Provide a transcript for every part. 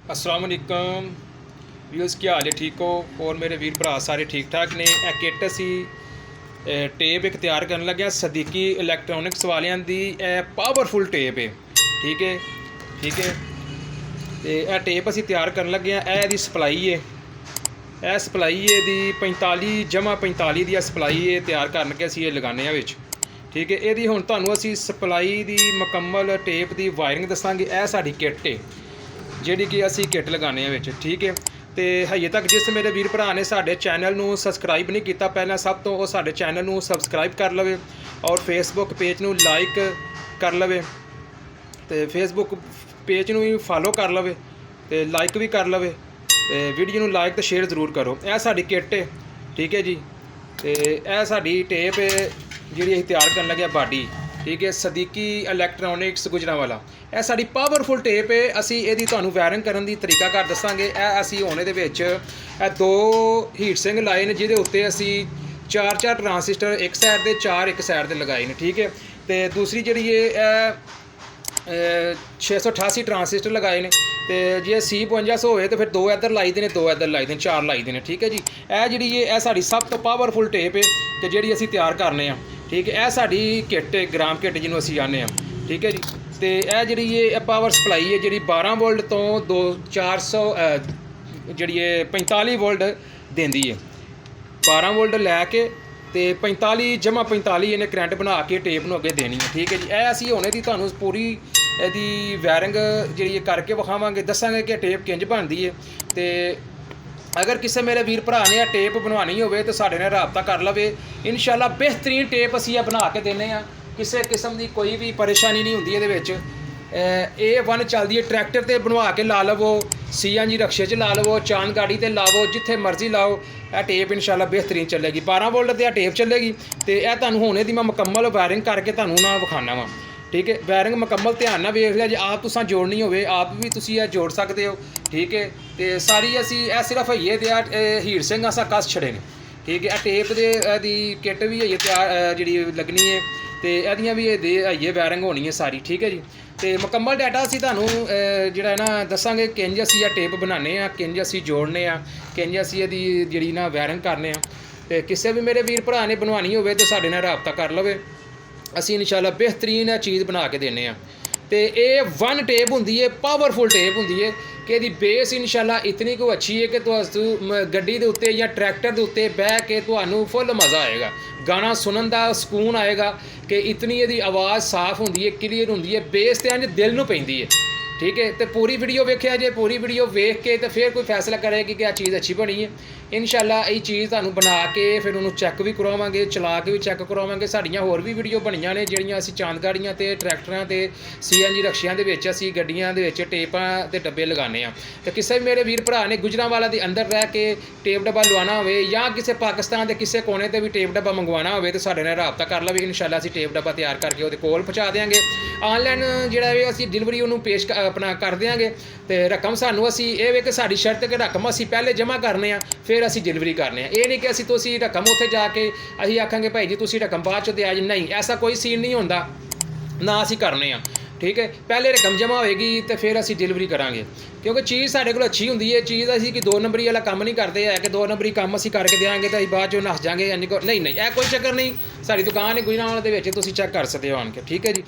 अस्सलाम वालेकुम व्यूअर्स, क्या हाल है? ठीक हो? और मेरे वीर भरा सारे ठीक ठाक ने। ਇਹ ਕਿੱਟ ਅਸੀਂ ਟੇਪ ਇੱਕ ਤਿਆਰ ਕਰਨ ਲੱਗਿਆ ਸਦੀਕੀ ਇਲੈਕਟ੍ਰੋਨਿਕਸ ਵਾਲਿਆਂ ਦੀ। ਇਹ ਪਾਵਰਫੁਲ ਟੇਪ ਹੈ। ਠੀਕ ਹੈ, ਠੀਕ ਹੈ। ਤੇ ਇਹ ਟੇਪ ਅਸੀਂ ਤਿਆਰ ਕਰਨ ਲੱਗੇ ਆ। ਇਹ ਇਹਦੀ ਸਪਲਾਈ ਹੈ, ਇਹ ਸਪਲਾਈ ਇਹਦੀ 45/45 ਦੀ ਸਪਲਾਈ ਹੈ। ਤਿਆਰ ਕਰਨ ਕੇ ਅਸੀਂ ਇਹ ਲਗਾਉਂਦੇ ਆ ਵਿੱਚ। ਠੀਕ ਹੈ, ਇਹਦੀ ਹੁਣ ਤੁਹਾਨੂੰ ਅਸੀਂ ਸਪਲਾਈ ਦੀ ਮੁਕੰਮਲ ਟੇਪ ਦੀ ਵਾਇਰਿੰਗ ਦੱਸਾਂਗੇ। ਇਹ ਸਾਡੀ ਕਿੱਟ ਹੈ ਜਿਹੜੀ ਕਿ ਅਸੀਂ ਕਿੱਟ ਲਗਾਉਂਦੇ ਹਾਂ ਵਿੱਚ। ਠੀਕ ਹੈ, ਤੇ ਹਜੇ ਤੱਕ ਜਿਸ ਮੇਰੇ ਵੀਰ ਭਰਾ ਨੇ ਸਾਡੇ ਚੈਨਲ ਨੂੰ ਸਬਸਕ੍ਰਾਈਬ ਨਹੀਂ ਕੀਤਾ, ਪਹਿਲਾਂ ਸਭ ਤੋਂ ਉਹ ਸਾਡੇ ਚੈਨਲ ਨੂੰ ਸਬਸਕ੍ਰਾਈਬ ਕਰ ਲਵੇ ਔਰ ਫੇਸਬੁੱਕ ਪੇਜ ਨੂੰ ਲਾਈਕ ਕਰ ਲਵੇ, ਤੇ ਫੇਸਬੁੱਕ ਪੇਜ ਨੂੰ ਵੀ ਫਾਲੋ ਕਰ ਲਵੇ ਤੇ ਲਾਈਕ ਵੀ ਕਰ ਲਵੇ, ਤੇ ਵੀਡੀਓ ਨੂੰ ਲਾਈਕ ਤੇ ਸ਼ੇਅਰ ਜ਼ਰੂਰ ਕਰੋ। ਇਹ ਸਾਡੀ ਕਿੱਟ ਹੈ। ਠੀਕ ਹੈ ਜੀ, ਤੇ ਇਹ ਸਾਡੀ ਟੇਪ ਜਿਹੜੀ ਅਸੀਂ ਤਿਆਰ ਕਰਨ ਲੱਗੇ ਬਾਡੀ। ਠੀਕ ਹੈ, ਸਦੀਕੀ ਇਲੈਕਟ੍ਰੋਨਿਕਸ ਗੁਜਰਾਂਵਾਲਾ। ਇਹ ਸਾਡੀ ਪਾਵਰਫੁਲ ਟੇਪ ਹੈ। ਅਸੀਂ ਇਹਦੀ ਤੁਹਾਨੂੰ ਵਾਇਰਿੰਗ ਕਰਨ ਦੀ ਤਰੀਕਾ ਕਰ ਦੱਸਾਂਗੇ। ਇਹ ਅਸੀਂ ਹੁਣ ਇਹਦੇ ਵਿੱਚ ਇਹ 2 ਹੀਟ ਸਿੰਗ ਲਾਏ ਨੇ, ਜਿਹਦੇ ਉੱਤੇ ਅਸੀਂ 4 ਟਰਾਂਸਿਸਟਰ ਇੱਕ ਸਾਈਡ ਦੇ 4 ਇੱਕ ਸਾਈਡ ਤੇ ਲਗਾਏ ਨੇ। ਠੀਕ ਹੈ, ਤੇ ਦੂਸਰੀ ਜਿਹੜੀ ਇਹ 688 ਟਰਾਂਸਿਸਟਰ ਲਗਾਏ ਨੇ। ਤੇ ਜੇ C5500 ਹੋਵੇ ਤਾਂ ਫਿਰ 2 ਇੱਧਰ ਲਾਈ ਦੇ ਨੇ, 2 ਇੱਧਰ ਲਾਈ ਦੇ ਨੇ, 4 ਲਾਈ ਦੇ ਨੇ। ਠੀਕ ਹੈ ਜੀ, ਇਹ ਜਿਹੜੀ ਇਹ ਸਾਡੀ ਸਭ ਤੋਂ ਪਾਵਰਫੁਲ ਟੇਪ ਹੈ ਕਿ ਜਿਹੜੀ ਅਸੀਂ ਤਿਆਰ ਕਰਨੇ ਆ। ਠੀਕ ਹੈ, ਇਹ ਸਾਡੀ ਕਿੱਟ ਹੈ, ਗ੍ਰਾਮ ਕਿੱਟ ਜਿਹਨੂੰ ਅਸੀਂ ਜਾਣਦੇ ਹਾਂ। ਠੀਕ ਹੈ ਜੀ, ਤੇ ਇਹ ਜਿਹੜੀ ਇਹ ਪਾਵਰ ਸਪਲਾਈ ਹੈ ਜਿਹੜੀ 12 ਵੋਲਟ ਤੋਂ 400 ਜਿਹੜੀ ਇਹ 45 ਵੋਲਟ ਦਿੰਦੀ ਹੈ। 12 ਵੋਲਟ ਲੈ ਕੇ ਤੇ 45/45 ਇਹਨੇ ਕਰੰਟ ਬਣਾ ਕੇ ਟੇਪ ਨੂੰ ਅੱਗੇ ਦੇਣੀ ਹੈ। ਠੀਕ ਹੈ ਜੀ, ਇਹ ਅਸੀਂ ਹੁਣ ਇਹਦੀ ਤੁਹਾਨੂੰ ਪੂਰੀ ਇਹਦੀ ਵਾਇਰਿੰਗ ਜਿਹੜੀ ਕਰਕੇ ਵਿਖਾਵਾਂਗੇ, ਦੱਸਾਂਗੇ ਕਿ ਟੇਪ ਕਿੰਝ ਬਣਦੀ ਹੈ। ਤੇ ਅਗਰ ਕਿਸੇ ਮੇਰੇ ਵੀਰ ਭਰਾ ਨੇ ਇਹ ਟੇਪ ਬਣਵਾਉਣੀ ਹੋਵੇ ਤਾਂ ਸਾਡੇ ਨਾਲ ਰਾਬਤਾ ਕਰ ਲਵੇ। ਇਨਸ਼ਾਅੱਲਾ ਬਿਹਤਰੀਨ ਟੇਪ ਅਸੀਂ ਇਹ ਬਣਾ ਕੇ ਦਿੰਦੇ ਹਾਂ। ਕਿਸੇ ਕਿਸਮ ਦੀ ਕੋਈ ਵੀ ਪਰੇਸ਼ਾਨੀ ਨਹੀਂ ਹੁੰਦੀ ਇਹਦੇ ਵਿੱਚ। A1 ਚੱਲਦੀ ਹੈ, ਟਰੈਕਟਰ 'ਤੇ ਬਣਵਾ ਕੇ ਲਾ ਲਵੋ, CNG ਰਕਸ਼ੇ 'ਚ ਲਾ ਲਵੋ, ਚਾਂਦ ਗਾੜੀ 'ਤੇ ਲਾਵੋ, ਜਿੱਥੇ ਮਰਜ਼ੀ ਲਾਓ, ਇਹ ਟੇਪ ਇਨਸ਼ਾਅੱਲਾ ਬਿਹਤਰੀਨ ਚੱਲੇਗੀ। 12 ਵੋਲਟ 'ਤੇ ਇਹ ਟੇਪ ਚੱਲੇਗੀ। ਤੇ ਇਹ ਤੁਹਾਨੂੰ ਹੁਣ ਇਹਦੀ ਮੈਂ ਮੁਕੰਮਲ ਵਾਇਰਿੰਗ ਕਰਕੇ ਤੁਹਾਨੂੰ ਨਾ ਵਿਖਾਉਣਾ ਵਾ। ਠੀਕ ਹੈ, ਵਾਇਰਿੰਗ ਮੁਕੰਮਲ ਧਿਆਨ ਨਾਲ ਵੇਖ ਲਿਆ। ਜੇ ਆਪ ਤੁਸੀਂ ਜੋੜਨੀ ਹੋਵੇ ਆਪ ਵੀ ਤੁਸੀਂ ਇਹ ਜੋੜ ਸਕਦੇ ਹੋ। ਠੀਕ ਹੈ, ਤੇ ਸਾਰੀ ਅਸੀਂ ਇਹ ਸਿਰਫ ਹਈਏ ਦੇ ਹੀਟ ਸਿੰਘ ਅਸਾਂ ਕੱਸ ਛੜੇ ਨੇ। ਠੀਕ ਹੈ, ਇਹ ਟੇਪ ਦੇ ਇਹਦੀ ਕਿੱਟ ਵੀ ਹਈਏ ਤਿਆਰ ਜਿਹੜੀ ਲੱਗਣੀ ਹੈ, ਤੇ ਇਹਦੀਆਂ ਵੀ ਇਹਦੇ ਹਈਏ ਵਾਇਰਿੰਗ ਹੋਣੀ ਹੈ ਸਾਰੀ। ਠੀਕ ਹੈ ਜੀ, ਤੇ ਮੁਕੰਮਲ ਡਾਟਾ ਅਸੀਂ ਤੁਹਾਨੂੰ ਜਿਹੜਾ ਹੈ ਨਾ ਦੱਸਾਂਗੇ ਕਿੰਝ ਅਸੀਂ ਇਹ ਟੇਪ ਬਣਾਉਂਦੇ ਆ, ਕਿੰਝ ਅਸੀਂ ਜੋੜਨੇ ਆ, ਕਿੰਝ ਅਸੀਂ ਇਹਦੀ ਜਿਹੜੀ ਨਾ ਵਾਇਰਿੰਗ ਕਰਨੇ ਆ। ਤੇ ਕਿਸੇ ਵੀ ਮੇਰੇ ਵੀਰ ਭਰਾ ਨੇ ਬਣਵਾਉਣੀ ਹੋਵੇ ਤਾਂ ਸਾਡੇ ਨਾਲ ਰਾਬਤਾ ਕਰ ਲਵੇ। ਅਸੀਂ ਇਨਸ਼ਾਅੱਲਾ ਬਿਹਤਰੀਨ ਇਹ ਚੀਜ਼ ਬਣਾ ਕੇ ਦਿੰਦੇ ਹਾਂ। ਤੇ ਇਹ 1 ਟੇਪ ਹੁੰਦੀ ਹੈ, ਪਾਵਰਫੁਲ ਟੇਪ ਹੁੰਦੀ ਹੈ ਕਿ ਇਹਦੀ ਬੇਸ ਇਨਸ਼ਾਅੱਲਾ ਇਤਨੀ ਕੁ ਅੱਛੀ ਹੈ ਕਿ ਤੁਹਾਨੂੰ ਗੱਡੀ ਦੇ ਉੱਤੇ ਜਾਂ ਟਰੈਕਟਰ ਦੇ ਉੱਤੇ ਬਹਿ ਕੇ ਤੁਹਾਨੂੰ ਫੁੱਲ ਮਜ਼ਾ ਆਏਗਾ, ਗਾਣਾ ਸੁਣਨ ਦਾ ਸਕੂਨ ਆਏਗਾ ਕਿ ਇਤਨੀ ਇਹਦੀ ਆਵਾਜ਼ ਸਾਫ਼ ਹੁੰਦੀ ਹੈ, ਕਲੀਅਰ ਹੁੰਦੀ ਹੈ, ਬੇਸ ਤੇ ਇੰਝ ਦਿਲ ਨੂੰ ਪੈਂਦੀ ਹੈ। ਠੀਕ ਹੈ, ਤੇ ਪੂਰੀ ਵੀਡੀਓ ਵੇਖਿਆ ਜੇ, ਪੂਰੀ ਵੀਡੀਓ ਵੇਖ ਕੇ ਤੇ ਫਿਰ ਕੋਈ ਫੈਸਲਾ ਕਰੇਗੀ ਕਿ ਇਹ ਚੀਜ਼ ਅੱਛੀ ਬਣੀ ਹੈ। ਇਨਸ਼ਾਅੱਲਾ ਇਹ ਚੀਜ਼ ਤੁਹਾਨੂੰ ਬਣਾ ਕੇ ਫਿਰ ਉਹਨੂੰ ਚੈੱਕ ਵੀ ਕਰਵਾਵਾਂਗੇ, ਚਲਾ ਕੇ ਵੀ ਚੈੱਕ ਕਰਵਾਵਾਂਗੇ। ਸਾਡੀਆਂ ਹੋਰ ਵੀ ਵੀਡੀਓ ਬਣੀਆਂ ਨੇ ਜਿਹੜੀਆਂ ਅਸੀਂ ਚਾਂਦ ਗਾੜੀਆਂ ਤੇ ਟਰੈਕਟਰਾਂ ਤੇ CNG ਰਕਸ਼ਿਆਂ ਦੇ ਵਿੱਚ ਅਸੀਂ ਗੱਡੀਆਂ ਦੇ ਵਿੱਚ ਟੇਪਾਂ ਤੇ ਡੱਬੇ ਲਗਾਉਂਦੇ ਹਾਂ। ਤੇ ਕਿਸੇ ਵੀ ਮੇਰੇ ਵੀਰ ਭਰਾ ਨੇ ਗੁਜਰਾਂਵਾਲਾ ਦੇ ਅੰਦਰ ਰਹਿ ਕੇ ਟੇਪ ਡੱਬਾ ਲਵਾਉਣਾ ਹੋਵੇ ਜਾਂ ਕਿਸੇ ਪਾਕਿਸਤਾਨ ਦੇ ਕਿਸੇ ਕੋਨੇ ਤੇ ਵੀ ਟੇਪ ਡੱਬਾ ਮੰਗਵਾਉਣਾ ਹੋਵੇ ਤਾਂ ਸਾਡੇ ਨਾਲ ਰਾਬਤਾ ਕਰ ਲਵੇ। ਇਨਸ਼ਾਅੱਲਾ ਅਸੀਂ ਟੇਪ ਡੱਬਾ ਤਿਆਰ ਕਰਕੇ ਉਹਦੇ ਕੋਲ ਪਹੁੰਚਾ ਦੇਵਾਂਗੇ। ਆਨਲਾਈਨ ਜਿਹੜਾ ਵੀ ਅਸੀਂ ਡਿਲੀਵਰੀ ਉਹਨੂੰ ਪੇਸ਼ ਆਪਣਾ ਕਰ ਦਿਆਂਗੇ। ਤੇ ਰਕਮ ਸਾਨੂੰ ਅਸੀਂ ਇਹ ਵੇ ਕਿ ਸਾਡੀ ਸ਼ਰਤ ਕਿ ਰਕਮ ਅਸੀਂ ਪਹਿਲੇ ਜਮ੍ਹਾਂ ਕਰਨੇ ਆ, ਫਿਰ ਅਸੀਂ ਡਿਲੀਵਰੀ ਕਰਨੇ ਆ। ਇਹ ਨਹੀਂ ਕਿ ਤੁਸੀਂ ਰਕਮ ਉੱਥੇ ਜਾ ਕੇ ਅਸੀਂ ਆਖਾਂਗੇ ਭਾਈ ਜੀ ਤੁਸੀਂ ਰਕਮ ਬਾਅਦ 'ਚ ਦਿਆ ਜੀ, ਨਹੀਂ, ਐਸਾ ਕੋਈ ਸੀਨ ਨਹੀਂ ਹੁੰਦਾ, ਨਾ ਅਸੀਂ ਕਰਨੇ ਆ। ਠੀਕ ਹੈ, ਪਹਿਲੇ ਰਕਮ ਜਮ੍ਹਾਂ ਹੋਏਗੀ ਤੇ ਫਿਰ ਅਸੀਂ ਡਿਲੀਵਰੀ ਕਰਾਂਗੇ, ਕਿਉਂਕਿ ਚੀਜ਼ ਸਾਡੇ ਕੋਲ ਅੱਛੀ ਹੁੰਦੀ ਹੈ। ਚੀਜ਼ ਅਸੀਂ ਕਿ 2 ਨੰਬਰੀ ਵਾਲਾ ਕੰਮ ਨਹੀਂ ਕਰਦੇ ਹੈ ਕਿ 2 ਨੰਬਰੀ ਕੰਮ ਅਸੀਂ ਕਰਕੇ ਦਿਆਂਗੇ ਤਾਂ ਅਸੀਂ ਬਾਅਦ 'ਚੋਂ ਨੱਸ ਜਾਵਾਂਗੇ। ਨਹੀਂ, ਇਹ ਕੋਈ ਚੱਕਰ ਨਹੀਂ। ਸਾਡੀ ਦੁਕਾਨ ਹੈ ਗੁਜਰਾਂਵਾਲਾ ਦੇ ਵਿੱਚ, ਤੁਸੀਂ ਚੈੱਕ ਕਰ ਸਕਦੇ ਹੋ ਆਣ ਕੇ। ਠੀਕ ਹੈ ਜੀ,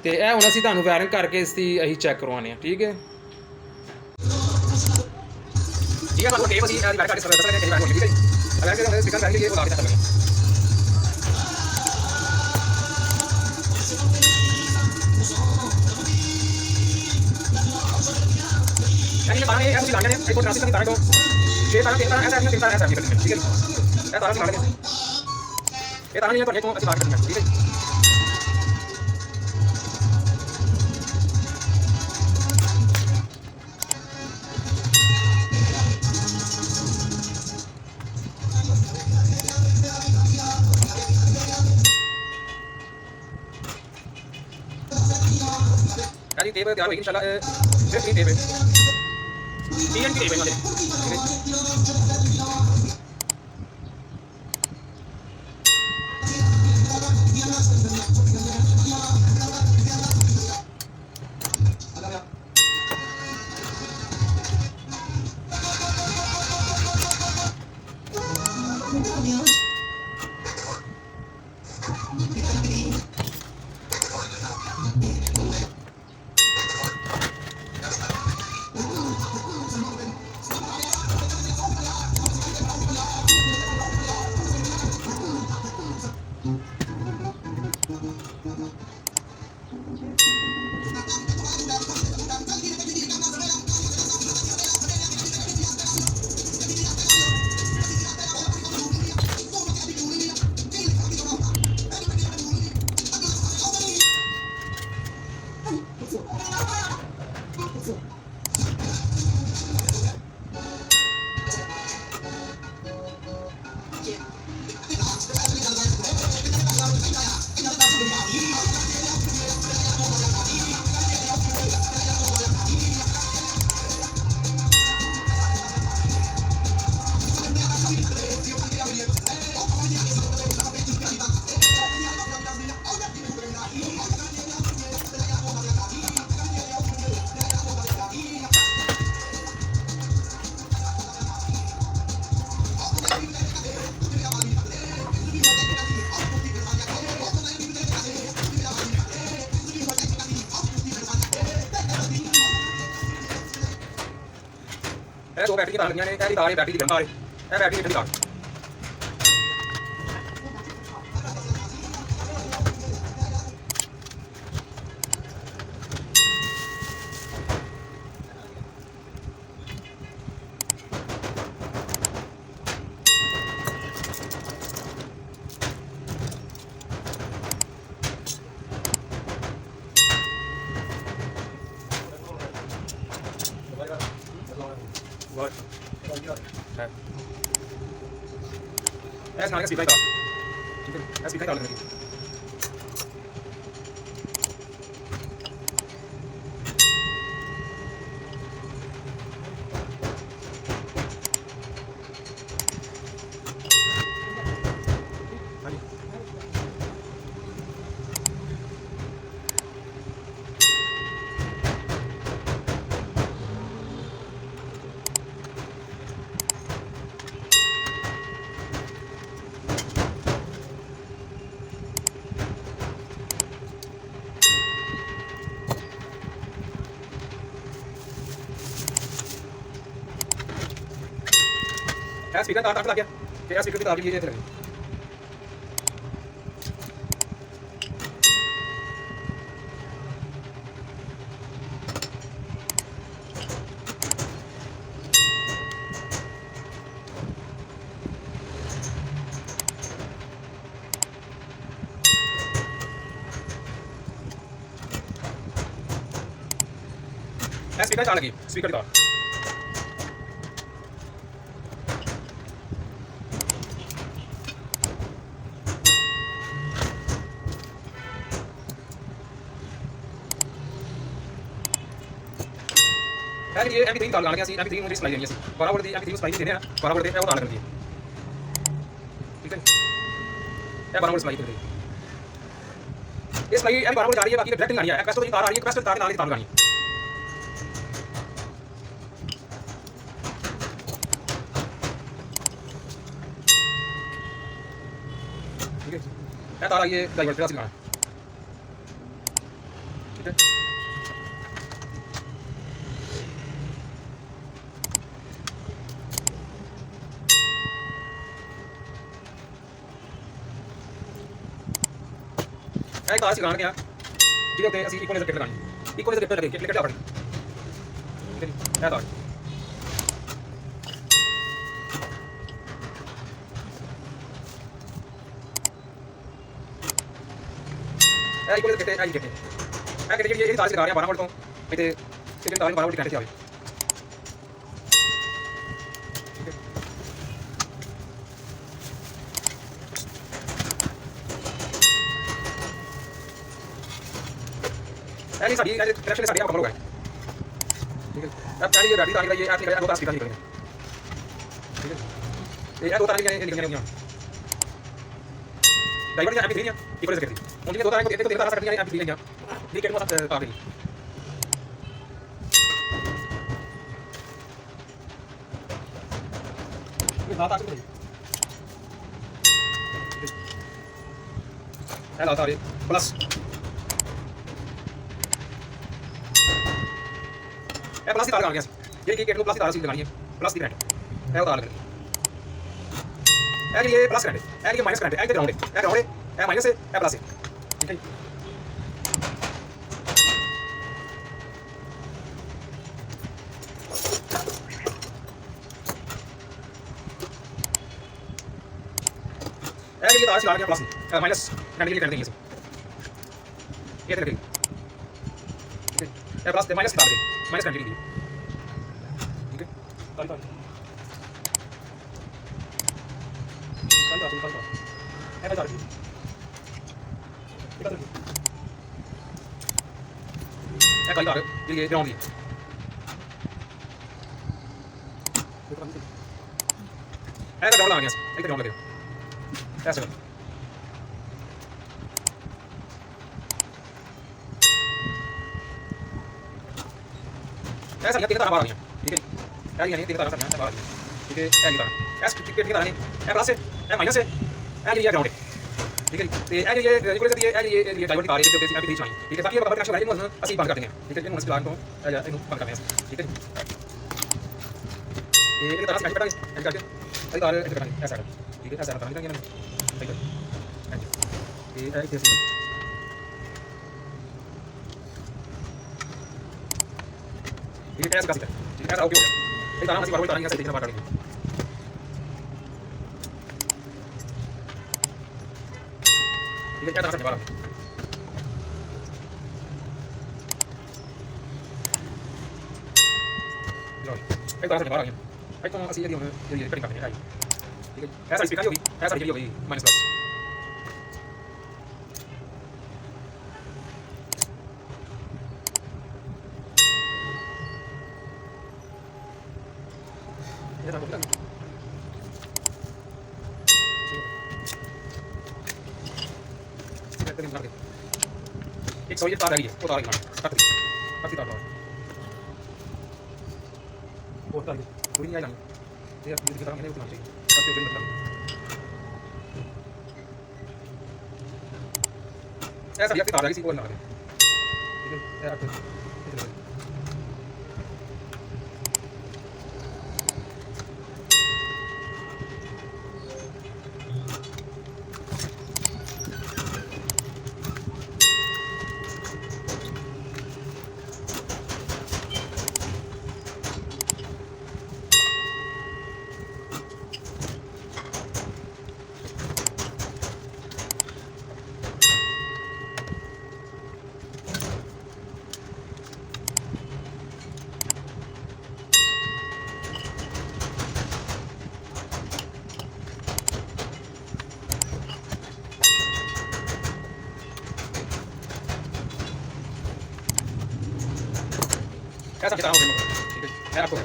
ਤੇ ਇਹ ਹੁਣ ਅਸੀਂ ਤੁਹਾਨੂੰ ਵਾਇਰਿੰਗ ਕਰਕੇ ਇਸ ਦੀ ਅਸੀਂ ਚੈੱਕ ਕਰਵਾਉਂਦੇ ਹਾਂ। ਠੀਕ ਹੈ, ठीक है, टेप ਅਸੀਂ ਇਹਦੀ ਵਾਇਰਿੰਗ ਕਰਕੇ ਸਰਵਿਸ ਕਰਾਂਗੇ। ਠੀਕ ਹੈ ਜੀ, ਅਗਰ ਕਿ ਸਪੀਕਰ ਕਰ ਲਈਏ ਉਹ ਲਾ ਕੇ ਚੱਲ ਪਏਗਾ। यानी ये तार है, ऐसे लाने हैं, एक ट्रांसिस्टर की तार को 6 तार 3 तार ऐसा ऐसा 3 तार ऐसा करनी है। ठीक है जी, ये तार से लाने हैं, ये तार नहीं है तो एक को ऐसे लाके करनी है। ठीक है, यानी टेप तैयार होगी इंशाल्लाह। बेहतरीन टेप है, TN की टेप है। ठीक है, ਇਹ ਦੋ ਬੈਟਰੀ ਤਾਰ ਲੱਗੀਆਂ ਨੇ, ਇਹ ਤਾਰ ਬੈਟਰੀ ਦੀ ਗਰਮ ਤਾਰ, ਇਹ ਬੈਟਰੀ ਦੀ ਤਾਰ। ऐसे नाले का स्पीकर का, ठीक है, ऐसे स्पीकर डालने की। ਇਹ स्पीकर तार लग गया, ਤੇ ਇਹ स्पीकर ਦੀ ਤਾਰ ਵੀ ਇੱਥੇ ਲੱਗੀ। ਇਹ स्पीकर तार लगी, स्पीकर की तार। ये MP3 तार लगाने MP3 ਨੂੰ ਸਪਲਾਈ ਦੇਣੀ ਅਸੀਂ 12 ਵੋਲਟ ਦੀ MP3 ਨੂੰ ਸਪਲਾਈ ਦੇਣੀ ਆ 12 ਵੋਲਟ ਤੇ ਉਹ ਤਾਰ ਲੱਗਦੀ ਹੈ, ਠੀਕ ਹੈ। ਇਹ 12 ਵੋਲਟ ਸਪਲਾਈ ਕਰਦੇ ਇਹ ਸਪਲਾਈ ਇਹ 12 ਵੋਲਟ ਜਾ ਰਹੀ ਹੈ, ਬਾਕੀ ਡਾਇਰੈਕਟ ਲਾਣੀ ਹੈ। ਕੈਪੈਸਿਟਰ ਦੀ ਤਾਰ ਆ ਰਹੀ ਹੈ, ਕੈਪੈਸਿਟਰ ਤਾਰ ਦੇ ਨਾਲ ਹੀ ਤਾਰ ਲਗਾਣੀ ਹੈ, ठीक है। ये तार ये डाइवर्टर से लगाना है, ठीक है। एक तार से लगाना क्या, ठीक है। असं इको लेजर किट लगानी, इको लेजर किट लगे किट अपनी, ठीक है। ये तार इको लेजर किट आई किट है किट जी तार से लगा रहे हैं 12 वोल्ट तो इतने किट तार 12 वोल्ट की करंट से आवे, ठीक है। ऐसी साड़ी ऐसे कनेक्शन साड़ी मुकम्मल हो गए, ठीक है। अब पहले ये बैटरी तार ये ऐसे दो तार स्पीकर निकलेंगे, ठीक है। ये दो तार निकलने होंगी डाइवर्टर या MP3 या इको लेजर किट उनकी दो तार को तीन तार से कटनी है MP3 या ये किट में साथ तार देंगे। ये लाता है लाता है प्लस प्लस की तार लगा गया ये किट को प्लस की तार से लगानी है, प्लस की करंट है वो तार लगनी है। ये प्लस करंट है, ये माइनस करंट है, ये ग्राउंड है, ये ग्राउंड है, ये माइनस है, ये प्लस है, ठीक है। ये तार से लगा गया प्लस माइनस करंट के लिए कर देंगे इसे, ये तक ठीक है। ये प्लस माइनस की तार है, माइनस करंट के लिए, ठीक है। ये ग्राउंड है, ऐसा ग्राउंड लगा गया, एक ग्राउंड लगे ऐसे ऐसा तीन तार बाहर आ रही हैं, ठीक है। ये तीन तार बाहर आ रही हैं, ठीक है। ये तार एस टिकट की तार है, ए प्लस है, ए माइनस है, ये ग्राउंड है, ठीक है। तो ये रेगुलेटर ये डायोड की तार है जो कि MP3 चाहिए, ठीक है। ताकि ये बराबर कनेक्शन लाइन में असली बंद कर देंगे, ठीक है। इन प्लान को बंद कर देंगे, ठीक है। ये तार से कटांगे ऐसे करके अभी तार ऐसे कटांगे ऐसा ठीक है, ऐसा तार निकालेंगे ना ठीक है। ये ऐसे ठीक है, ऐसा कैसे ठीक है, ऐसा ओके हो गया। ये तार हम इसी बार तार ऐसे देखना बाहर काटेंगे ठीक है, क्या तार से बाहर लो एक तार से बाहर आ गया। एक तो असली ये कटिंग करनी है ठीक है, ऐसा स्पीकर होगी, ऐसा ये होगी माइनस प्लस ये था बोला एक सौ ये तार है, वो तार काट दी तार वो तार पूरी नहीं आई जानी ये की तरह नहीं उतना चाहिए सबसे ऊपर मतलब ऐसा ये तार है किसी को ना लगे ठीक है ऐसा ऐसा कितना हो गया ठीक है आपको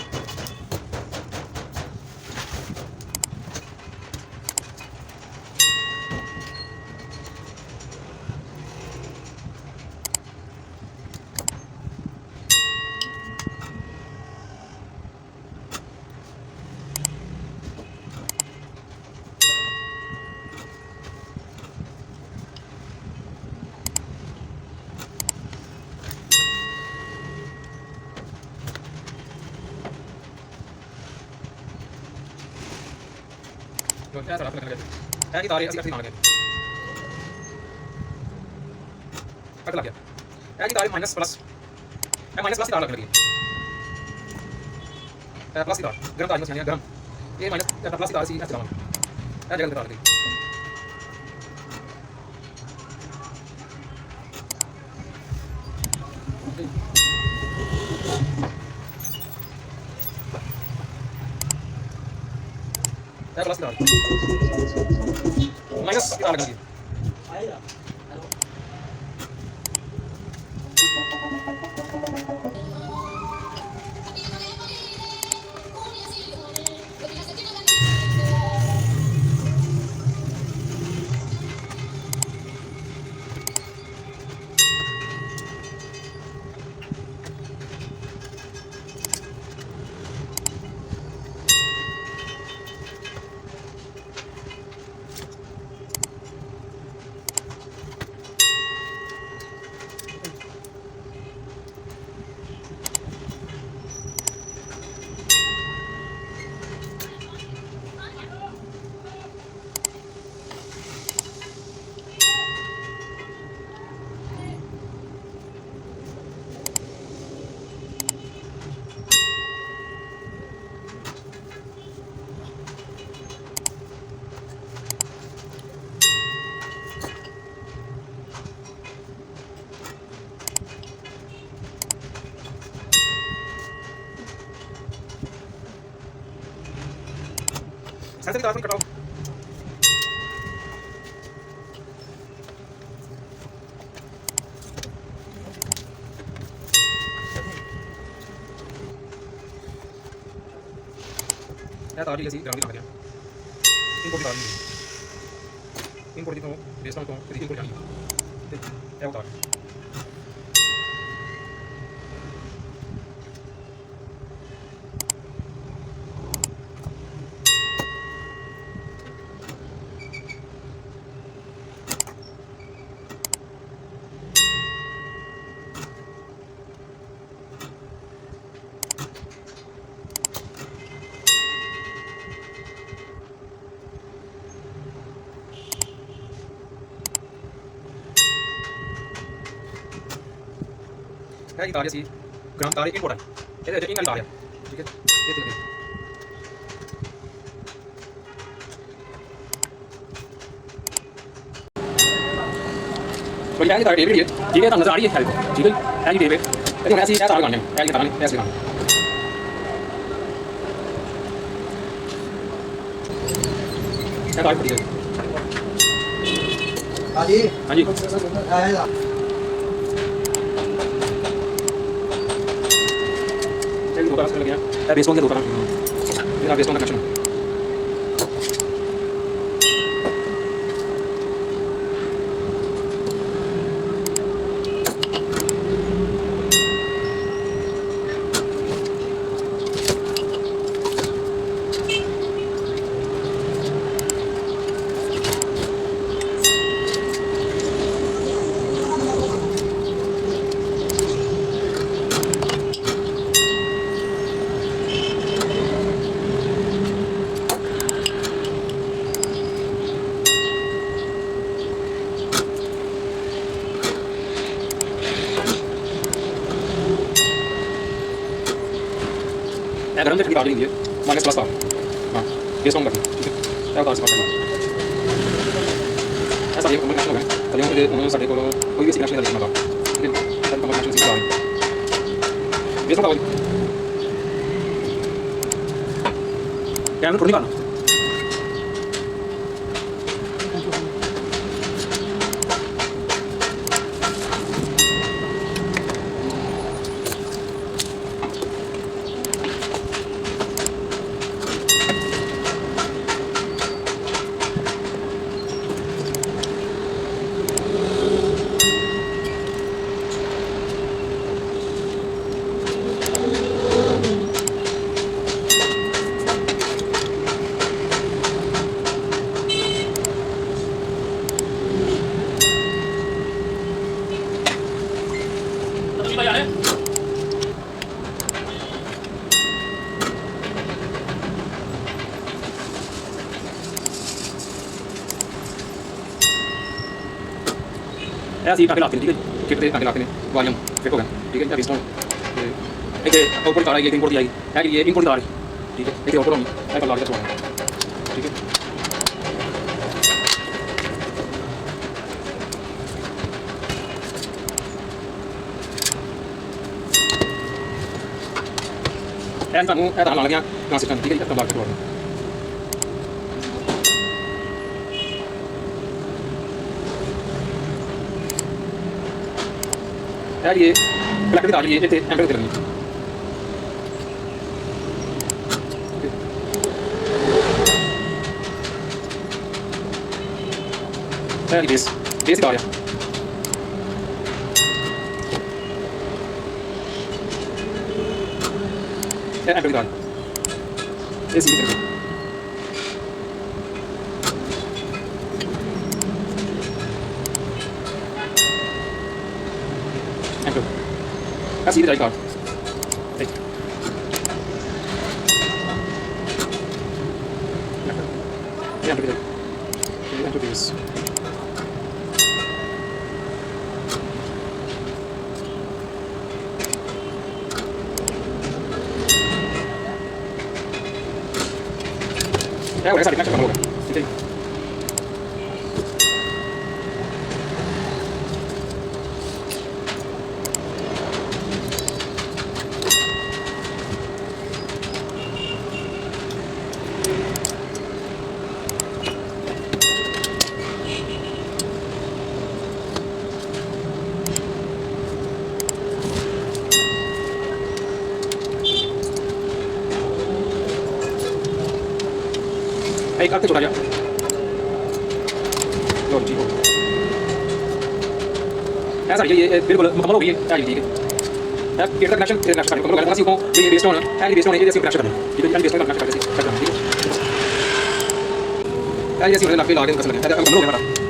तो ऐसा आप लगे है कि तारे ऐसी लगे पता लग गया है कि तारे माइनस प्लस है, माइनस प्लस की तार लगने लगी है, प्लस की तार गर्म तार में गर्म ये माइनस प्लस की तार सी ऐसे लगाना है जगह तार लगी है, प्लस की तार माइनस की तार लगी सेंसर की तार कटाओ या तार ऐसी ग्राउंड लगा दिया इनको भी तार इनको देखो बेसमेंट को फिर इनको जानी ठीक है वो तार ਇਹ ਤਾਰ ਅਸੀਂ ਗ੍ਰਾਮ ਤਾਰ ਇਨਪੁਟ ਹੈ ਇਹਦੇ ਵਿੱਚ ਇੰਗਲ ਤਾਰ ਹੈ ਠੀਕ ਹੈ ਇਹ ਤੇ बड़ी तार टेप ठीक है तुम नजर आ रही है ठीक है जी टेप है लेकिन ऐसी तार लगाने हैं तार नहीं ऐसे लगाने तार ठीक है हाँ जी दो तार लग गया बेस के दो तार मेरा बेस का कनेक्शन गरम से निकाल लीजिए माइनस प्लस का हाँ बेस ऑन करना ठीक है क्या उतार से करना ऐसा ये कनेक्शन हो गया तभी उन्होंने साढ़े को कोई भी कनेक्शन नहीं करना था ठीक है सारे कनेक्शन सीधा आ बेस ऑन का कैमरा थोड़ी निकालना ऐसे टाँके लाते हैं ठीक है किट पे टाँके लाते हैं वॉल्यूम फिट हो गया ठीक है पिस्टन एक आउटपुट तार आई एक इनपुट दी आई है ये इनपुट तार ठीक है एक आउटपुट होनी है कल लाके चलाना ठीक है ऐसा सानू ऐसा ला लगे ट्रांसिस्टर ठीक है कल लाके चलाना यार ये कलेक्टर तार लिए इतने एम्पर करनी यार बेस बेस तार है एम्पर तार ये सीधी तरह सीधे जाएगा साढ़े खत्म होगा ठीक है एक आगे छोटा जा लो जी हो ऐसा ये बिल्कुल मुकम्मल हो गई है ठीक है अब गेट का कनेक्शन तेरे कनेक्शन मुकम्मल करना सीखो ये बेस्ड ऑन है ये बेस्ड ऑन है ये जैसे कनेक्शन करना ठीक है बेस्ड ऑन का कनेक्शन करना ठीक है ये जैसे मैंने लाके लॉगिन कर सकते हैं मुकम्मल हो गया हमारा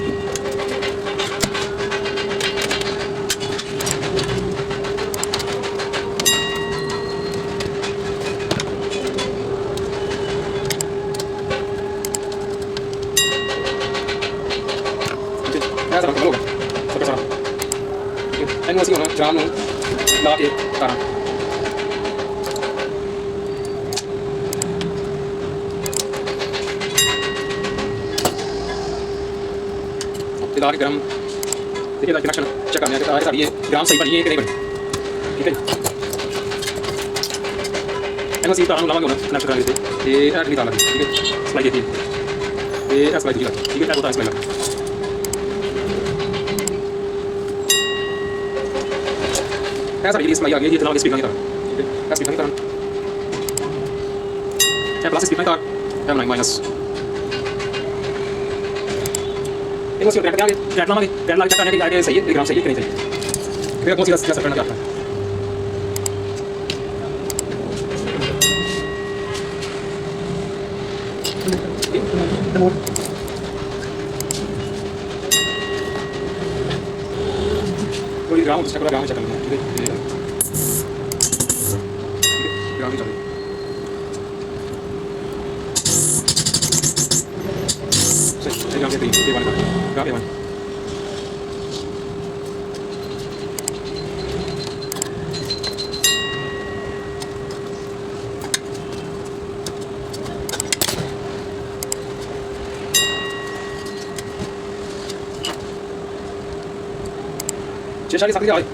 ऐसा होगा सबके साथ ठीक है एनओसी होना ग्राम ला के तारा ला के गर्म देखिए कनेक्शन चेक करने के तार ये ग्राम सही बनी है कि नहीं बनी ठीक है ਇਹਨੂੰ ਅਸੀਂ ਤਾਰਾਂ ਨੂੰ ਲਾਵਾਂਗੇ ਹੁਣ ਕਨੈਕਟ ਕਰਾਂਗੇ ਤੇ ਇਹ ਅਗਲੀ ਤਾਰ ਲੱਗੀ ਠੀਕ ਹੈ ਸਪਲਾਈ ਦੇਤੀ ਤੇ ਇਹ ਸਪਲਾਈ ਦੀ ਲੱਗੀ ਠੀਕ ਹੈ ਇਹ ਬੋਤਾ ਸਪਲਾਈ ਲੱਗੀ ਇਹ ਸਾਡੀ ਜਿਹੜੀ ਸਪਲਾਈ ਆ ਗਈ ਇਹ ਨਾਲ ਸਪੀਕਰਾਂ ਦੀ ਤਾਰ ਠੀਕ ਹੈ ਇਹ ਸਪੀਕਰਾਂ ਦੀ ਤਾਰ ਇਹ ਪਲੱਸ ਸਪੀਕਰਾਂ ਦੀ ਤਾਰ M9 ਮਾਈਨਸ ਇਹਨੂੰ ਅਸੀਂ ਟਰੈਕ ਕਰਾਂਗੇ ਟਰੈਕ ਲਾਵਾਂਗੇ ਟਰੈਕ ਲਾ ਕੇ ਚੈੱਕ ਕਰਨੇ ਕਿ ਸਹੀ ਹੈ ਗ੍ਰਾਮ ਸਹੀ ਹੈ ਕਿ ਨਹੀਂ ਸਹੀ ਫਿਰ ਕੌਣ ਸੀ ਦਾ ਸਰਕਟ ਕਰਨਾ कोई ग्राम चेक करो ग्राम चेक करना ठीक है ग्राम ही चलिए सही ग्राम से 3 ये वाला ग्राम ये वाला 제자리 상대 아이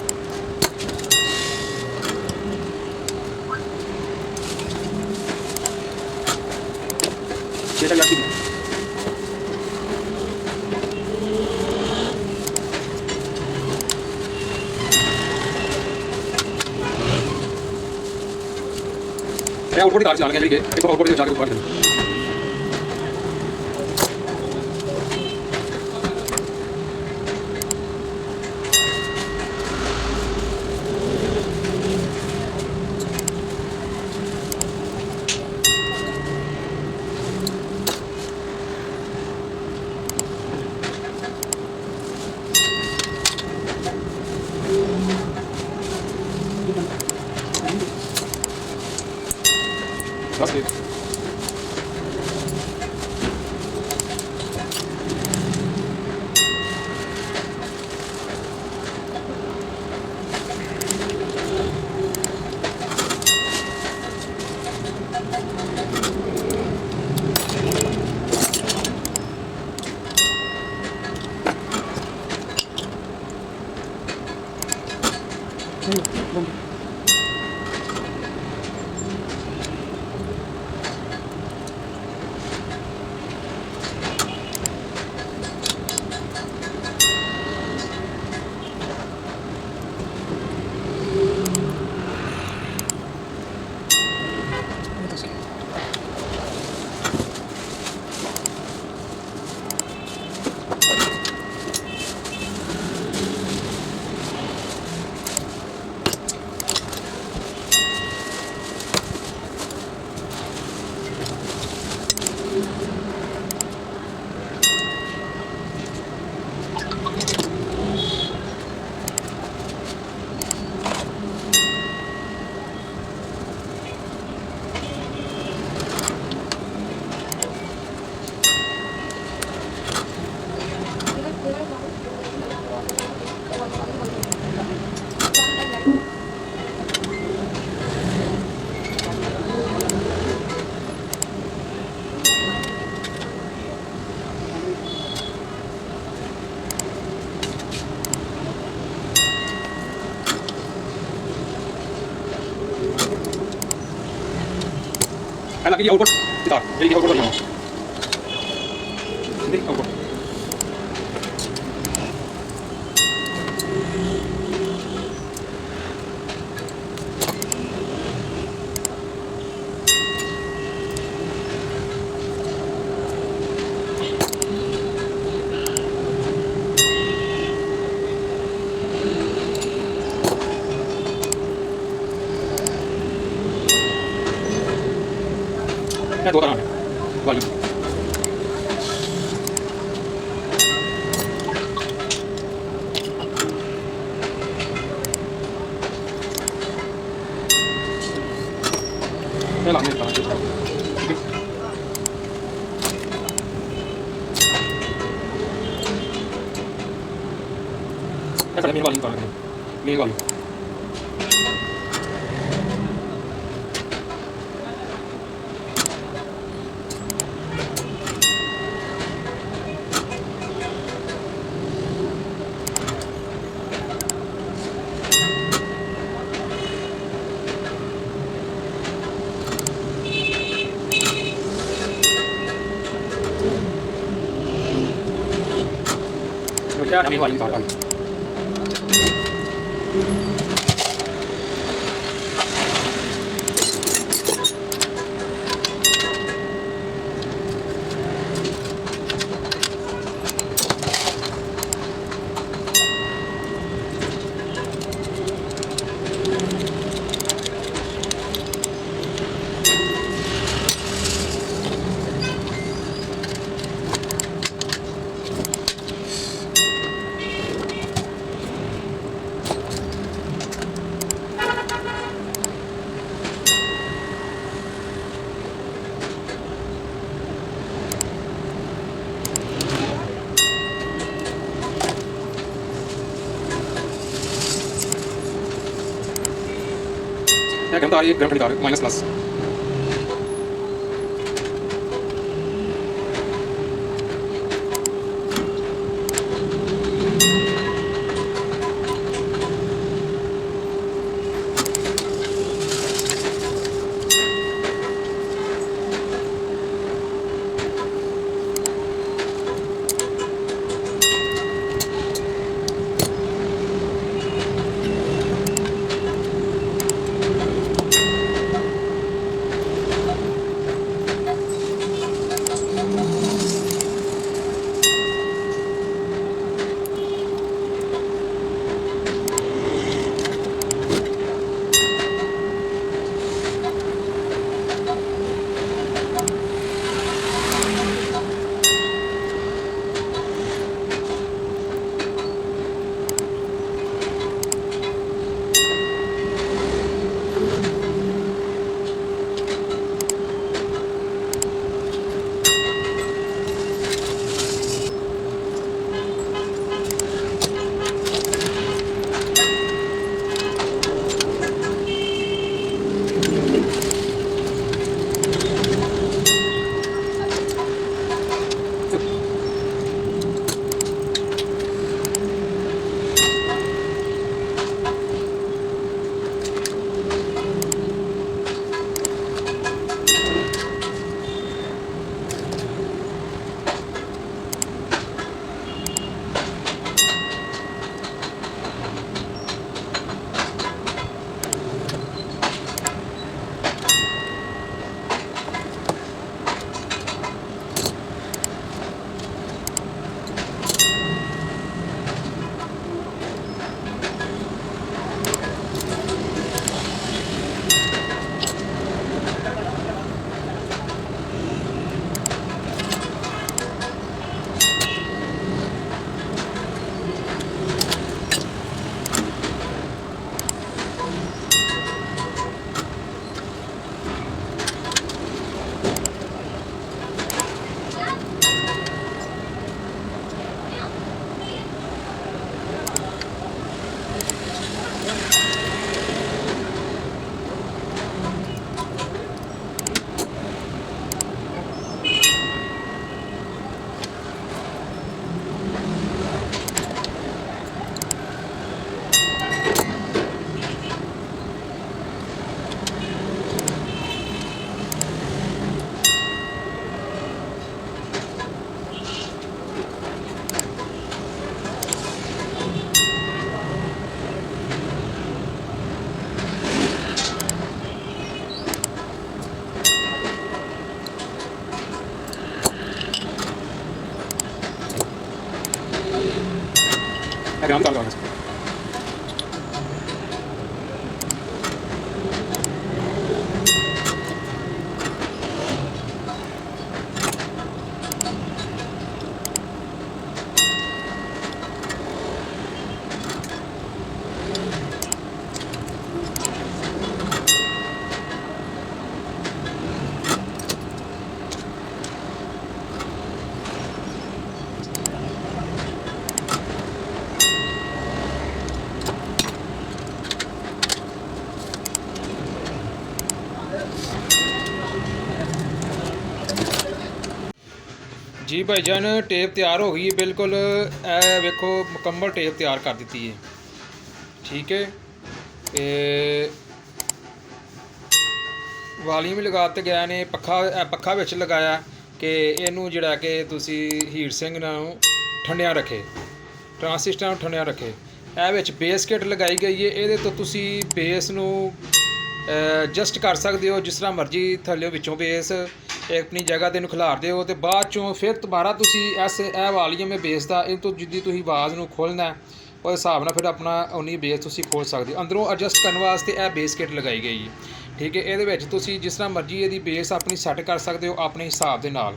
제자리 약기 내가 올보디 다르지 않은 게 이게 이거 올보디 자기 올보디 That's good. Cái là cái output thì rồi, cái output là gì? Cái output. Cái đồ tao này, vali. Cái làm này là cái phải miếng vali còn này, miếng vali. ਇਹ ਨਵੀਂ ਵਾਲੀ ਤਾਰ ਆ ਗਈ। गरम तार, ये गरम ठंडी तार माइनस प्लस। ग्राम तार लगाना जी भाईजान टेप तैयार हो गई है बिल्कुल। ए वेखो मुकम्मल टेप तैयार कर दी है, ठीक है। ते वाली भी लगा ते गया ने पखा विच लगाया कि इनू जिहड़ा कि तुसी हीट सिंह नाल ठंडिया रखे, ਟਰਾਂਸਿਸਟਰ ਠੰਡਿਆ ਰੱਖੇ। ਇਹ ਵਿੱਚ ਬੇਸ ਕਿਟ ਲਗਾਈ ਗਈ ਹੈ। ਇਹਦੇ ਤੋਂ ਤੁਸੀਂ ਬੇਸ ਨੂੰ ਐਡਜਸਟ ਕਰ ਸਕਦੇ ਹੋ ਜਿਸ ਤਰ੍ਹਾਂ ਮਰਜ਼ੀ, ਥੱਲੇ ਵਿੱਚੋਂ ਬੇਸ ਆਪਣੀ ਜਗ੍ਹਾ 'ਤੇ ਇਹਨੂੰ ਖਿਲਾਰ ਦਿਓ ਅਤੇ ਬਾਅਦ 'ਚੋਂ ਫਿਰ ਦੁਬਾਰਾ ਤੁਸੀਂ ਇਹ ਵਾਲੀਅਮ ਹੈ ਬੇਸ ਦਾ, ਇਹ ਤੋਂ ਜਿੱਦੀ ਤੁਸੀਂ ਆਵਾਜ਼ ਨੂੰ ਖੋਲ੍ਹਣਾ ਉਹਦੇ ਹਿਸਾਬ ਨਾਲ ਫਿਰ ਆਪਣਾ ਉਨੀ ਬੇਸ ਤੁਸੀਂ ਖੋਲ੍ਹ ਸਕਦੇ ਹੋ। ਅੰਦਰੋਂ ਐਡਜਸਟ ਕਰਨ ਵਾਸਤੇ ਇਹ ਬੇਸ ਕਿਟ ਲਗਾਈ ਗਈ ਹੈ, ਠੀਕ ਹੈ। ਇਹਦੇ ਵਿੱਚ ਤੁਸੀਂ ਜਿਸ ਤਰ੍ਹਾਂ ਮਰਜ਼ੀ ਇਹਦੀ ਬੇਸ ਆਪਣੀ ਸੈੱਟ ਕਰ ਸਕਦੇ ਹੋ ਆਪਣੇ ਹਿਸਾਬ ਦੇ ਨਾਲ,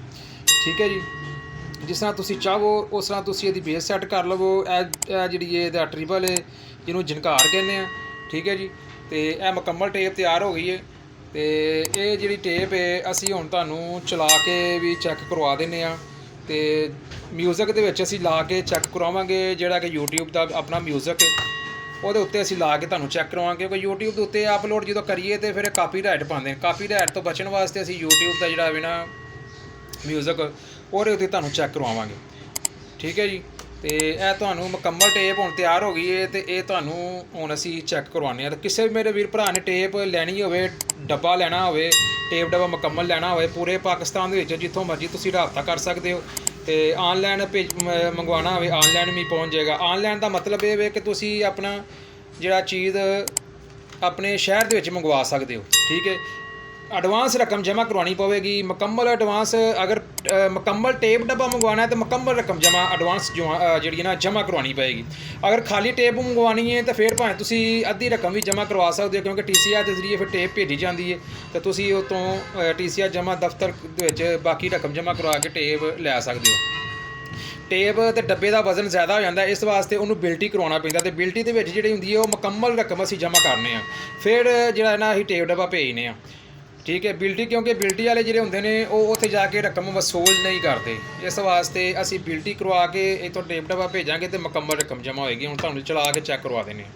ਠੀਕ ਹੈ ਜੀ। ਜਿਸ ਤਰ੍ਹਾਂ ਤੁਸੀਂ ਚਾਹੋ ਉਸ ਤਰ੍ਹਾਂ ਤੁਸੀਂ ਇਹਦੀ ਬੇਸ ਸੈੱਟ ਕਰ ਲਵੋ। ਇਹ ਜਿਹੜੀ ਇਹਦਾ ਟ੍ਰਿਬਲ ਹੈ ਜਿਹਨੂੰ ਜਨਕਾਰ ਕਹਿੰਦੇ ਆ, ਠੀਕ ਹੈ ਜੀ। ਅਤੇ ਇਹ ਮੁਕੰਮਲ ਟੇਪ ਤਿਆਰ ਹੋ ਗਈ ਹੈ। ਅਤੇ ਇਹ ਜਿਹੜੀ ਟੇਪ ਹੈ ਅਸੀਂ ਹੁਣ ਤੁਹਾਨੂੰ ਚਲਾ ਕੇ ਵੀ ਚੈੱਕ ਕਰਵਾ ਦਿੰਦੇ ਹਾਂ, ਅਤੇ ਮਿਊਜ਼ਿਕ ਦੇ ਵਿੱਚ ਅਸੀਂ ਲਾ ਕੇ ਚੈੱਕ ਕਰਵਾਵਾਂਗੇ। ਜਿਹੜਾ ਕਿ YouTube ਦਾ ਆਪਣਾ ਮਿਊਜ਼ਿਕ ਉਹਦੇ ਉੱਤੇ ਅਸੀਂ ਲਾ ਕੇ ਤੁਹਾਨੂੰ ਚੈੱਕ ਕਰਵਾਵਾਂਗੇ, ਕਿਉਂਕਿ YouTube ਦੇ ਉੱਤੇ ਅਪਲੋਡ ਜਦੋਂ ਕਰੀਏ ਤਾਂ ਫਿਰ ਕਾਪੀਰਾਈਟ ਪਾਉਂਦੇ ਨੇ। ਕਾਪੀਰਾਈਟ ਤੋਂ ਬਚਣ ਵਾਸਤੇ ਅਸੀਂ YouTube ਦਾ ਜਿਹੜਾ ਨਾ ਮਿਊਜ਼ਿਕ ਉਹਦੇ ਉੱਤੇ ਤੁਹਾਨੂੰ ਚੈੱਕ ਕਰਵਾਵਾਂਗੇ, ਠੀਕ ਹੈ ਜੀ। ਅਤੇ ਇਹ ਤੁਹਾਨੂੰ ਮੁਕੰਮਲ ਟੇਪ ਹੁਣ ਤਿਆਰ ਹੋ ਗਈ ਹੈ ਅਤੇ ਇਹ ਤੁਹਾਨੂੰ ਹੁਣ ਅਸੀਂ ਚੈੱਕ ਕਰਵਾਉਂਦੇ ਹਾਂ। ਅਤੇ ਕਿਸੇ ਵੀ ਮੇਰੇ ਵੀਰ ਭਰਾ ਨੇ ਟੇਪ ਲੈਣੀ ਹੋਵੇ, ਡੱਬਾ ਲੈਣਾ ਹੋਵੇ, ਟੇਪ ਡੱਬਾ ਮੁਕੰਮਲ ਲੈਣਾ ਹੋਵੇ, ਪੂਰੇ ਪਾਕਿਸਤਾਨ ਦੇ ਵਿੱਚ ਜਿੱਥੋਂ ਮਰਜ਼ੀ ਤੁਸੀਂ ਰਾਬਤਾ ਕਰ ਸਕਦੇ ਹੋ। ਅਤੇ ਆਨਲਾਈਨ ਮੰਗਵਾਉਣਾ ਹੋਵੇ ਆਨਲਾਈਨ ਵੀ ਪਹੁੰਚ ਜਾਏਗਾ। ਆਨਲਾਈਨ ਦਾ ਮਤਲਬ ਇਹ ਵੇ ਕਿ ਤੁਸੀਂ ਆਪਣਾ ਜਿਹੜਾ ਚੀਜ਼ ਆਪਣੇ ਸ਼ਹਿਰ ਦੇ ਵਿੱਚ ਮੰਗਵਾ ਸਕਦੇ ਹੋ, ਠੀਕ ਹੈ। ਐਡਵਾਂਸ ਰਕਮ ਜਮ੍ਹਾਂ ਕਰਵਾਉਣੀ ਪਵੇਗੀ, ਮੁਕੰਮਲ ਐਡਵਾਂਸ। ਅਗਰ ਮੁਕੰਮਲ ਟੇਪ ਡੱਬਾ ਮੰਗਵਾਉਣਾ ਹੈ ਤਾਂ ਮੁਕੰਮਲ ਰਕਮ ਐਡਵਾਂਸ ਜਿਹੜੀ ਹੈ ਨਾ ਜਮ੍ਹਾਂ ਕਰਵਾਉਣੀ ਪਏਗੀ। ਅਗਰ ਖਾਲੀ ਟੇਪ ਮੰਗਵਾਉਣੀ ਹੈ ਤਾਂ ਫਿਰ ਭਾਵੇਂ ਤੁਸੀਂ ਅੱਧੀ ਰਕਮ ਵੀ ਜਮ੍ਹਾਂ ਕਰਵਾ ਸਕਦੇ ਹੋ, ਕਿਉਂਕਿ TCR ਦੇ ਜ਼ਰੀਏ ਫਿਰ ਟੇਪ ਭੇਜੀ ਜਾਂਦੀ ਹੈ ਤਾਂ ਤੁਸੀਂ ਉਹ ਤੋਂ TCR ਜਮ੍ਹਾਂ ਦਫ਼ਤਰ ਦੇ ਵਿੱਚ ਬਾਕੀ ਰਕਮ ਜਮ੍ਹਾਂ ਕਰਵਾ ਕੇ ਟੇਪ ਲੈ ਸਕਦੇ ਹੋ। ਟੇਪ ਅਤੇ ਡੱਬੇ ਦਾ ਵਜ਼ਨ ਜ਼ਿਆਦਾ ਹੋ ਜਾਂਦਾ, ਇਸ ਵਾਸਤੇ ਉਹਨੂੰ ਬਿਲਟੀ ਕਰਵਾਉਣਾ ਪੈਂਦਾ। ਅਤੇ ਬਿਲਟੀ ਦੇ ਵਿੱਚ ਜਿਹੜੀ ਹੁੰਦੀ ਹੈ ਉਹ ਮੁਕੰਮਲ ਰਕਮ ਅਸੀਂ ਜਮ੍ਹਾਂ ਕਰਨੇ ਆ, ਫਿਰ ਜਿਹੜਾ ਨਾ ਅਸੀਂ ਟੇਪ ਡੱਬਾ ਭੇਜਦੇ ਹਾਂ, ਠੀਕ ਹੈ। ਬਿਲਟੀ ਕਿਉਂਕਿ ਬਿਲਟੀ ਵਾਲੇ ਜਿਹੜੇ ਹੁੰਦੇ ਨੇ ਉਹ ਉੱਥੇ ਜਾ ਕੇ ਰਕਮ ਵਸੂਲ ਨਹੀਂ ਕਰਦੇ, ਇਸ ਵਾਸਤੇ ਅਸੀਂ ਬਿਲਟੀ ਕਰਵਾ ਕੇ ਇੱਥੋਂ ਟੇਪ ਡੱਬਾ ਭੇਜਾਂਗੇ ਅਤੇ ਮੁਕੰਮਲ ਰਕਮ ਜਮ੍ਹਾਂ ਹੋਏਗੀ। ਹੁਣ ਤੁਹਾਨੂੰ ਚਲਾ ਕੇ ਚੈੱਕ ਕਰਵਾ ਦਿੰਦੇ ਹਾਂ।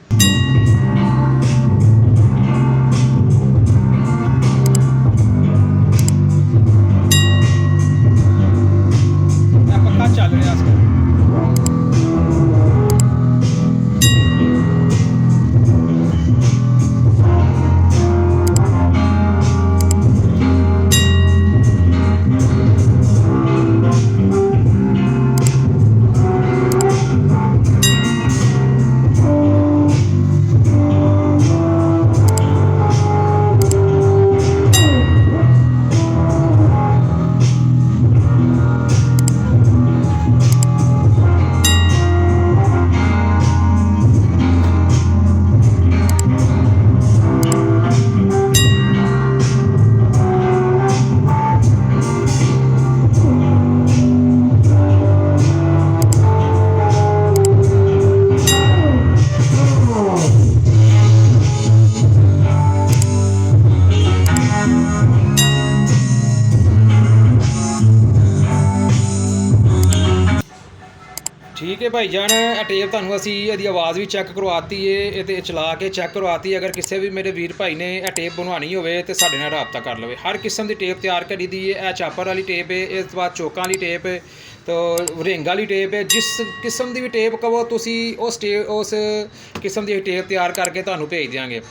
ਇਹ ਪੱਕਾ ਚੱਲ ਰਿਹਾ ਇਸ ਟਾਈਮ। ਠੀਕ ਹੈ ਭਾਈ ਜਾਨ, ਇਹ ਟੇਪ ਤੁਹਾਨੂੰ ਅਸੀਂ ਇਹਦੀ ਆਵਾਜ਼ ਵੀ ਚੈੱਕ ਕਰਵਾਤੀ ਹੈ, ਇਹਦੇ ਚਲਾ ਕੇ ਚੈੱਕ ਕਰਵਾਤੀ। ਅਗਰ ਕਿਸੇ ਵੀ ਮੇਰੇ ਵੀਰ ਭਾਈ ਨੇ ਇਹ ਟੇਪ ਬਣਵਾਉਣੀ ਹੋਵੇ ਤਾਂ ਸਾਡੇ ਨਾਲ ਰਾਬਤਾ ਕਰ ਲਵੇ। ਹਰ ਕਿਸਮ ਦੀ ਟੇਪ ਤਿਆਰ ਕਰੀ ਦੀ ਹੈ। ਇਹ ਚਾਪਰ ਵਾਲੀ ਟੇਪ ਹੈ, ਇਸ ਤੋਂ ਬਾਅਦ ਚੋਕਾਂ ਵਾਲੀ ਟੇਪ ਹੈ, ਤਾਂ ਰਿੰਗ ਵਾਲੀ ਟੇਪ ਹੈ। ਜਿਸ ਕਿਸਮ ਦੀ ਵੀ ਟੇਪ ਕਹੋ ਤੁਸੀਂ ਉਸ ਕਿਸਮ ਦੀ ਟੇਪ ਤਿਆਰ ਕਰਕੇ ਤੁਹਾਨੂੰ ਭੇਜ ਦਿਆਂਗੇ।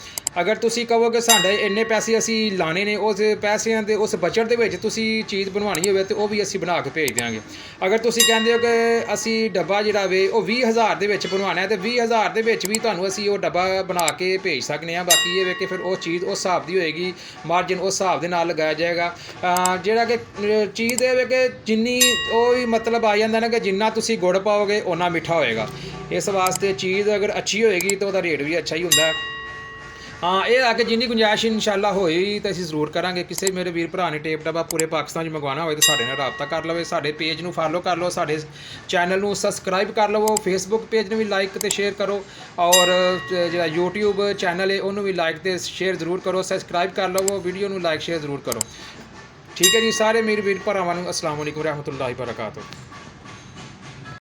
ਅਗਰ ਤੁਸੀਂ ਕਹੋ ਕਿ ਸਾਡੇ ਇੰਨੇ ਪੈਸੇ ਅਸੀਂ ਲਾਣੇ ਨੇ, ਉਸ ਪੈਸਿਆਂ ਦੇ ਉਸ ਬਜਟ ਦੇ ਵਿੱਚ ਤੁਸੀਂ ਚੀਜ਼ ਬਣਵਾਉਣੀ ਹੋਵੇ ਤਾਂ ਉਹ ਵੀ ਅਸੀਂ ਬਣਾ ਕੇ ਭੇਜ ਦਿਆਂਗੇ। ਅਗਰ ਤੁਸੀਂ ਕਹਿੰਦੇ ਹੋ ਕਿ ਅਸੀਂ ਡੱਬਾ ਜਿਹੜਾ ਵੇ ਉਹ 20,000 ਦੇ ਵਿੱਚ ਬਣਵਾਉਣਾ ਹੈ ਤਾਂ 20,000 ਦੇ ਵਿੱਚ ਵੀ ਤੁਹਾਨੂੰ ਅਸੀਂ ਉਹ ਡੱਬਾ ਬਣਾ ਕੇ ਭੇਜ ਸਕਦੇ ਹਾਂ। ਬਾਕੀ ਇਹ ਵੇ ਕਿ ਫਿਰ ਉਹ ਚੀਜ਼ ਉਸ ਹਿਸਾਬ ਦੀ ਹੋਏਗੀ, ਮਾਰਜਨ ਉਸ ਹਿਸਾਬ ਦੇ ਨਾਲ ਲਗਾਇਆ ਜਾਏਗਾ। ਜਿਹੜਾ ਕਿ ਚੀਜ਼ ਇਹ ਵੇ ਕਿ ਜਿੰਨੀ ਉਹ ਵੀ ਮਤਲਬ ਆ ਜਾਂਦਾ ਨਾ ਕਿ ਜਿੰਨਾ ਤੁਸੀਂ ਗੁੜ ਪਾਓਗੇ ਓਨਾ ਮਿੱਠਾ ਹੋਏਗਾ। ਇਸ ਵਾਸਤੇ ਚੀਜ਼ ਅਗਰ ਅੱਛੀ ਹੋਏਗੀ ਤਾਂ ਉਹਦਾ ਰੇਟ ਵੀ ਅੱਛਾ ਹੀ ਹੁੰਦਾ। ਹਾਂ, ਇਹ ਆ ਕਿ ਜਿੰਨੀ ਗੁੰਜਾਇਸ਼ ਇਨਸ਼ਾਅੱਲਾ ਹੋਈ ਤਾਂ ਅਸੀਂ ਜ਼ਰੂਰ ਕਰਾਂਗੇ। ਕਿਸੇ ਮੇਰੇ ਵੀਰ ਭਰਾ ਨੇ ਟੇਪ ਡੱਬਾ ਪੂਰੇ ਪਾਕਿਸਤਾਨ 'ਚ ਮੰਗਵਾਉਣਾ ਹੋਵੇ ਤਾਂ ਸਾਡੇ ਨਾਲ ਰਾਬਤਾ ਕਰ ਲਵੇ। ਸਾਡੇ ਪੇਜ ਨੂੰ ਫਾਲੋ ਕਰ ਲਓ, ਸਾਡੇ ਚੈਨਲ ਨੂੰ ਸਬਸਕ੍ਰਾਈਬ ਕਰ ਲਵੋ, ਫੇਸਬੁੱਕ ਪੇਜ ਨੂੰ ਵੀ ਲਾਈਕ ਅਤੇ ਸ਼ੇਅਰ ਕਰੋ, ਔਰ ਜਿਹੜਾ YouTube ਚੈਨਲ ਹੈ ਉਹਨੂੰ ਵੀ ਲਾਈਕ ਅਤੇ ਸ਼ੇਅਰ ਜ਼ਰੂਰ ਕਰੋ, ਸਬਸਕ੍ਰਾਈਬ ਕਰ ਲਵੋ, ਵੀਡੀਓ ਨੂੰ ਲਾਈਕ ਸ਼ੇਅਰ ਜ਼ਰੂਰ ਕਰੋ। ਠੀਕ ਹੈ ਜੀ, ਸਾਰੇ ਮੇਰੇ ਵੀਰ ਭਰਾਵਾਂ ਨੂੰ ਅਸਲਾਮ ਵਾਲੇਕੁਮ ਰਹਿਮਤੁਲਾਹਿ ਵਬਰਕਾਤੁਹ।